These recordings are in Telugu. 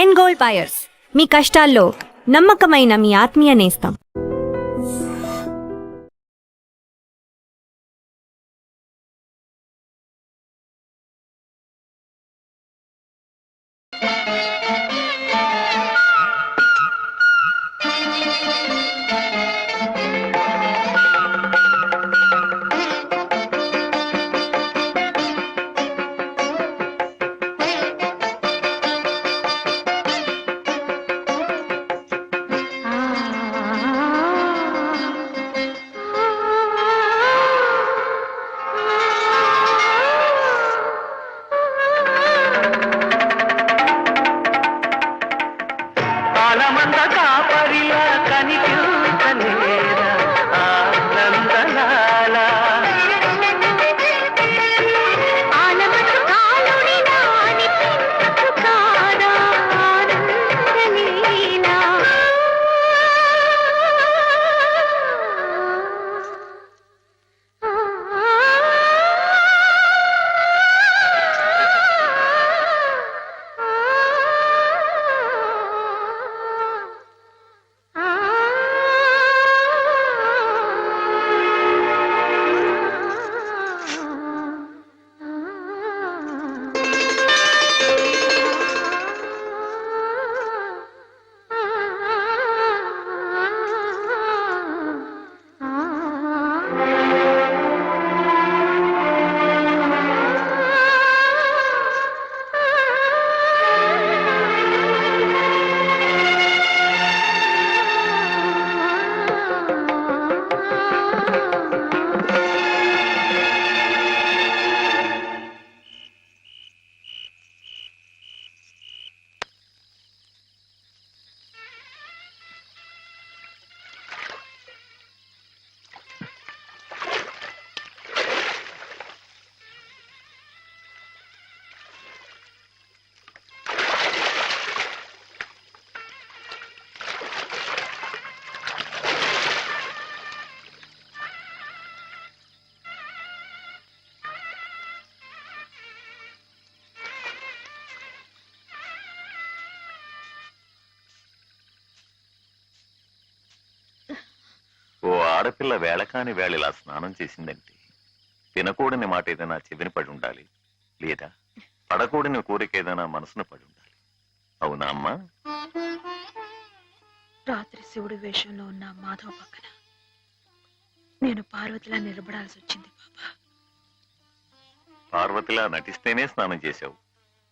ఎండ్ గోల్డ్ బయర్స్, మీ కష్టాల్లో నమ్మకమైన మీ ఆత్మీయ నేస్తం. ఓ ఆడపిల్ల వేళకాని వేళ ఇలా స్నానం చేసిందంటే తినకూడని మాట ఏదైనా చెవిని పడి ఉండాలి, లేదా పడకూడని కోరిక ఏదైనా మనసును పడి ఉండాలి. అవునా అమ్మా? రాత్రి శివుడి వేషంలో ఉన్న మాధవ్ పక్కన నేను పార్వతిలా నిలబడాల్సి వచ్చింది బాబా. పార్వతిలా నటిస్తేనే స్నానం చేశావు.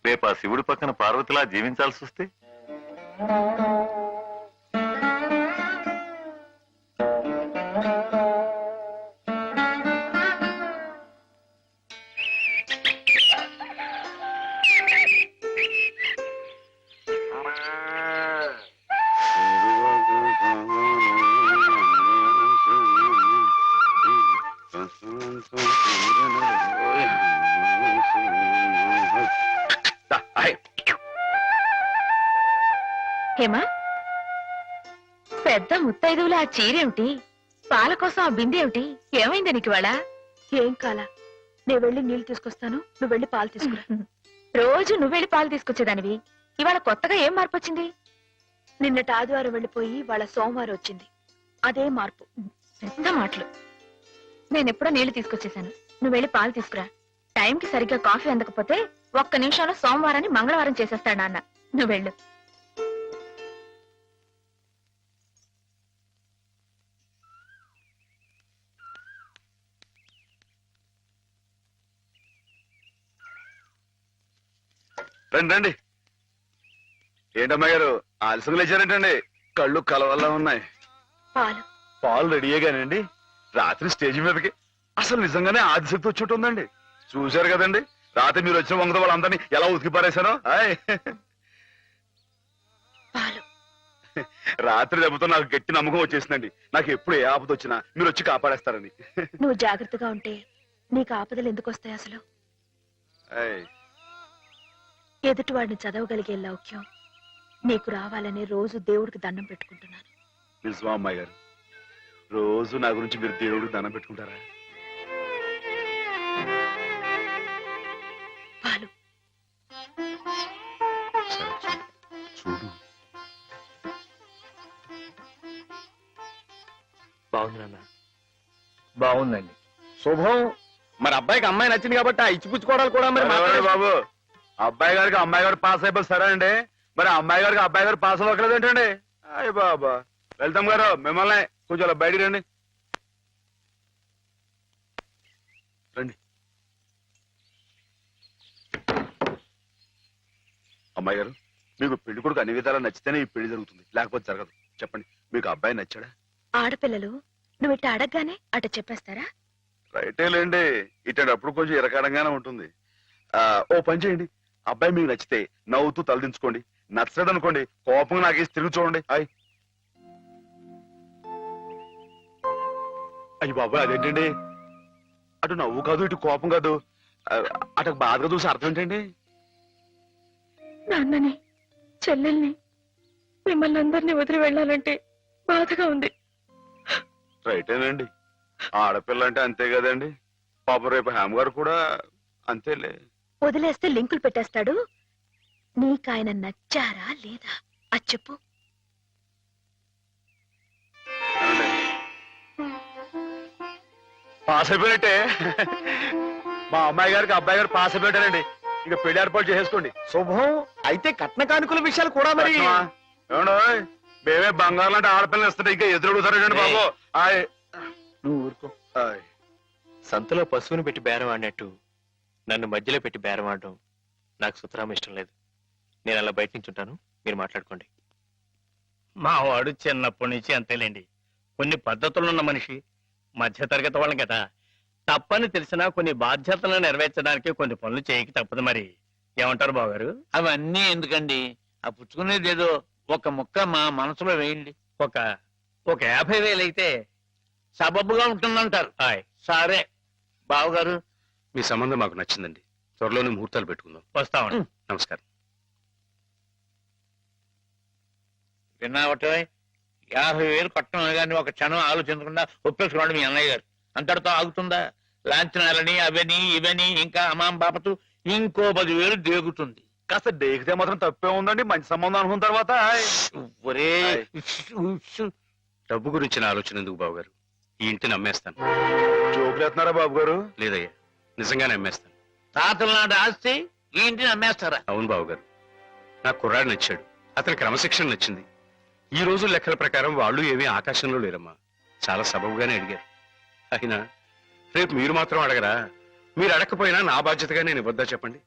రేపు ఆ శివుడి పక్కన పార్వతిలా జీవించాల్సి వస్తే? హేమా, పెద్ద ముత్తైదువులు ఆ చీరేమిటి, పాల కోసం ఆ బిందె ఏమైంది నీకు ఇవాళ? ఏం కాలా, నేను వెళ్ళి నీళ్లు తీసుకొస్తాను, నువ్వు వెళ్ళి పాలు తీసుకురా. రోజు నువ్వు వెళ్ళి పాలు తీసుకొచ్చేదానివి, ఇవాళ కొత్తగా ఏం మార్పు వచ్చింది? నిన్నటి ఆదివారం వెళ్ళిపోయి వాళ్ళ సోమవారం వచ్చింది, అదే మార్పు. పెద్ద మాటలు. నేనెప్పుడో నీళ్లు తీసుకొచ్చేసాను, నువ్వు వెళ్ళి పాలు తీసుకురా. టైంకి సరిగ్గా కాఫీ అందకపోతే ఒక్క నిమిషంలో సోమవారాన్ని మంగళవారం చేసేస్తాడు నాన్న. నువ్వు వెళ్ళు. రండి రండి. ఏంటమ్మా గారు ఆలస్యంగా లేచారంటండి? కళ్ళు కలవల్లా ఉన్నాయి. పాలు పాలు రెడీయేగానండి. రాత్రి స్టేజ్ మీదకి అసలు నిజంగానే ఆదిశక్తి వచ్చేట్టుందండి. చూశారు కదండి రాత్రి మీరు వచ్చిన వంగత వాళ్ళందరినీ ఎలా ఉతికి పారేశానో. రాత్రి దెబ్బతో నాకు గట్టి నమ్మకం వచ్చేసిందండి. నాకు ఎప్పుడు ఏ ఆపద వచ్చినా మీరు వచ్చి కాపాడేస్తారని. నువ్వు జాగ్రత్తగా ఉంటే నీకు ఆపదలు ఎందుకు వస్తాయి అసలు? ఎదుటివాడిని చదవగలిగే లౌక్యం నీకు రావాలని రోజు దేవుడికి దండం పెట్టుకుంటున్నాను. నిజమా అమ్మాయి గారు? రోజు నా గురించి మీరు దేవుడికి దండం పెట్టుకుంటారా? పాలు బాగుంది నాన్న. బాగుందండి. శుభం. మరి అబ్బాయికి అమ్మాయి నచ్చింది కాబట్టి ఆ ఇచ్చిపుచ్చుకోవడాలు కూడా మరి ఎవరండి బాబు, అబ్బాయి గారికి అమ్మాయి గారు పాస్ అయిపోయి సరే అండి, మరి అమ్మాయి గారికి అబ్బాయి గారు పాస్ అవ్వట్లేదు ఏంటండి? అయ్య బాబా, వెళ్తాం గారు మిమ్మల్ని కొంచెం అలా బయటికి రండి. రండి. అమ్మాయి గారు, మీకు పెళ్లి కొడుకు అన్ని విధాలా నచ్చితేనే ఈ పెళ్లి జరుగుతుంది, లేకపోతే జరగదు. చెప్పండి, మీకు అబ్బాయి నచ్చాడా? ఆడపిల్లలు నువ్వు ఇట్ట అడగగానే అట చెప్పేస్తారా? రైటే లేండి, ఇటప్పుడు కొంచెం ఇరకాడంగానే ఉంటుంది. ఓ పని చేయండి, అబ్బాయి మీకు నచ్చితే నవ్వుతూ తలదించుకోండి, నచ్చలేదు అనుకోండి కోపంగా నాకేసి తిరిగి చూడండి. అయ్యి బాబాయ్, అదేంటండి? అటు నవ్వు కాదు ఇటు కోపం కాదు, అటు బాధగా చూసి అర్థం ఏంటండి? నాన్నని, చెల్లెల్ని, మిమ్మల్ని అందరినీ వదిలి వెళ్ళాలంటే బాధగా ఉంది. రైటేనండి, ఆడపిల్ల అంటే అంతే కదండి. పాపం రేపు హేమ గారు కూడా అంతేలే. వదిలేస్తే లింకులు పెట్టేస్తాడు. నీకాయన నచ్చారా లేదా అది చెప్పు. పాస్ అయిపోయినట్టే. మా అమ్మాయి గారికి అబ్బాయి గారు పాస్ అయిపోయారండి. ఇక పెళ్లి ఏర్పాటు చేసేసుకోండి. శుభం. అయితే కట్న కానుకల విషయాలు కూడా మరి ఏమండోయ్, మేమే బంగారం లాంటి ఆడపిల్లలు ఇస్తుంటే ఇంకా ఎదురుడుతారండి బాబు. నువ్వు ఊరుకో. సంతలో పశువుని పెట్టి బేరం ఆడినట్టు నన్ను మధ్యలో పెట్టి బేరం ఆడడం నాకు సుతరాం ఇష్టం లేదు. నేను అలా బయట నుంచి ఉంటాను, మీరు మాట్లాడుకోండి. మా వాడు చిన్నప్పటి నుంచి అంతేలేండి. కొన్ని పద్ధతులున్న మనిషి, మధ్యతరగతి వాళ్ళం కదా. తప్పని తెలిసినా కొన్ని బాధ్యతలను నెరవేర్చడానికి కొన్ని పనులు చేయక తప్పదు. మరి ఏమంటారు బావగారు? అవన్నీ ఎందుకండి, ఆ పుచ్చుకునేది ఏదో ఒక ముక్క మా మనసులో వేయండి. ఒక 50,000 అయితే సబబుగా ఉంటుందంటారు. సరే బావగారు, మీ సంబంధం మాకు నచ్చిందండి. త్వరలోనే ముహూర్తాలు పెట్టుకుందాం. వస్తామండి. నమస్కారం. విన్నావటే 50,000 కట్టడం కానీ ఒక క్షణం ఆలోచించకుండా ఒప్పేసుకోండి మీ అన్నయ్య గారు. అంతటితో ఆగుతుందా? లాంఛనాలని అవని ఇవని ఇంకా అమాం బాపతు ఇంకో 10,000 దేగుతుంది. కాస్త డేకితే మాత్రం తప్పే ఉందండి, మంచి సంబంధం అనుకున్న తర్వాత. ఒరే డబ్బు గురించిన ఆలోచన ఎందుకు బాబుగారు? ఈ ఇంటిని అమ్మేస్తాను. జోకులు ఎత్తున్నారా బాబు గారు? లేదయ్యా, నిజంగానే అమ్మేస్తాను. తాతల నాటి ఆస్తి ఈ ఇంటిని అమ్మేస్తారా? అవును బాబుగారు, నాకు కుర్రాడు నచ్చాడు, అతని క్రమశిక్షణ నచ్చింది. ఈ రోజు లెక్కల ప్రకారం వాళ్ళు ఏమీ ఆకాశంలో లేరమ్మా, చాలా సబబుగానే అడిగారు. అయినా రేపు మీరు మాత్రం అడగరా? మీరు అడగకపోయినా నా బాధ్యతగా నేను ఇవ్వద్దా చెప్పండి?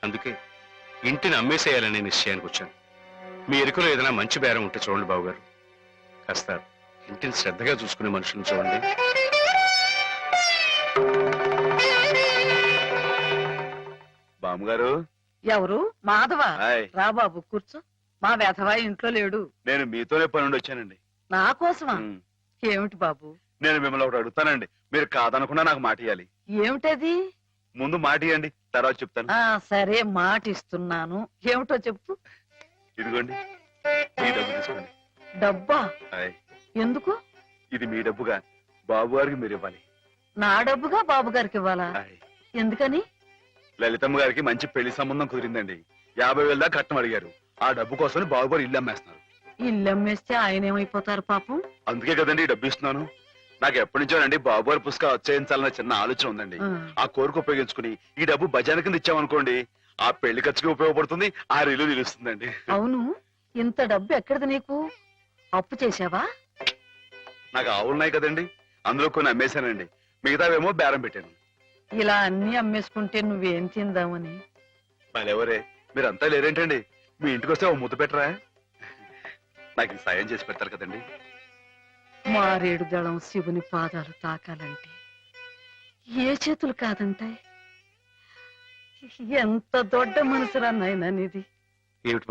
అందుకే ఇంటిని అమ్మేసేయాలనే నిశ్చయానికి వచ్చాను. మీ ఎరుకలో ఏదైనా మంచి బేరం ఉంటే చూడండి బాబుగారు. కాస్త ఇంటిని శ్రద్ధగా చూసుకునే మనుషులను చూడండి. బామ్మగారు. ఎవరు? మాధవ. హాయ్. రా బాబు కూర్చో. మా వెధవా ఇంట్లో లేడు. నేను మీతోనే పని నుండి వచ్చానండి. నా కోసమా? ఉమ్. ఏమిటి బాబు? నేను మిమ్మల్ని ఒకటి అడుగుతానండి, మీరు కాదనకుండా నాకు మాట ఇవ్వాలి. ఏమిటది? ముందు మాట ఇవ్వండి, తర్వాత చెప్తాను. సరే, మాట ఇస్తున్నాను. ఏమిటో చెప్పు. ఇదిగోండి, ఈ డబ్బు తీసుకోండి. డబ్బా? హాయ్. ఎందుకు? ఇది మీ డబ్బుగా బాబు గారికి మీరు ఇవ్వాలి. నా డబ్బుగా బాబు గారికి ఇవ్వాలా? హాయ్. ఎందుకని? లలితమ్మ గారికి మంచి పెళ్లి సంబంధం కుదిరిందండి. 50,000 దాకా కట్నం అడిగారు. ఆ డబ్బు కోసం బాబు గారు ఇల్లు అమ్మేస్తున్నారు. ఇల్లు అమ్మేస్తే ఆయన ఏమైపోతారు పాపం? అందుకే కదండి ఈ డబ్బు ఇస్తున్నాను. నాకు ఎప్పటి నుంచో అండి బాబు గారి పుస్తకం వచ్చేయించాలన్న చిన్న ఆలోచన ఉందండి. ఆ కోరిక ఉపయోగించుకుని ఈ డబ్బు బజార్ కింద ఇచ్చామనుకోండి, ఆ పెళ్లి ఖర్చుకి ఉపయోగపడుతుంది, ఆ ఇల్లు నిలుస్తుందండి. అవును, ఇంత డబ్బు ఎక్కడిది నీకు? అప్పు చేశావా? నాకు ఆవులున్నాయి కదండి, అందులో కొన్ని అమ్మేశానండి, మిగతావేమో బేరం పెట్టాను. ఇలా అన్ని అమ్మేసుకుంటే నువ్వేం తిందామని. మరెవరే, మీరంతా లేరేంటండి? మీ ఇంటికి వస్తే ఓ ముద్దు పెట్టరా? నాకు ఈ సాయం చేసి పెడతారు కదండి. మారేడు దళం శివుని పాదాలు తాకాలంటే ఏ చేతులు కాదంటాయి? ఎంత దొడ్డ మనసురా నాయనా నీది. ఏమిటి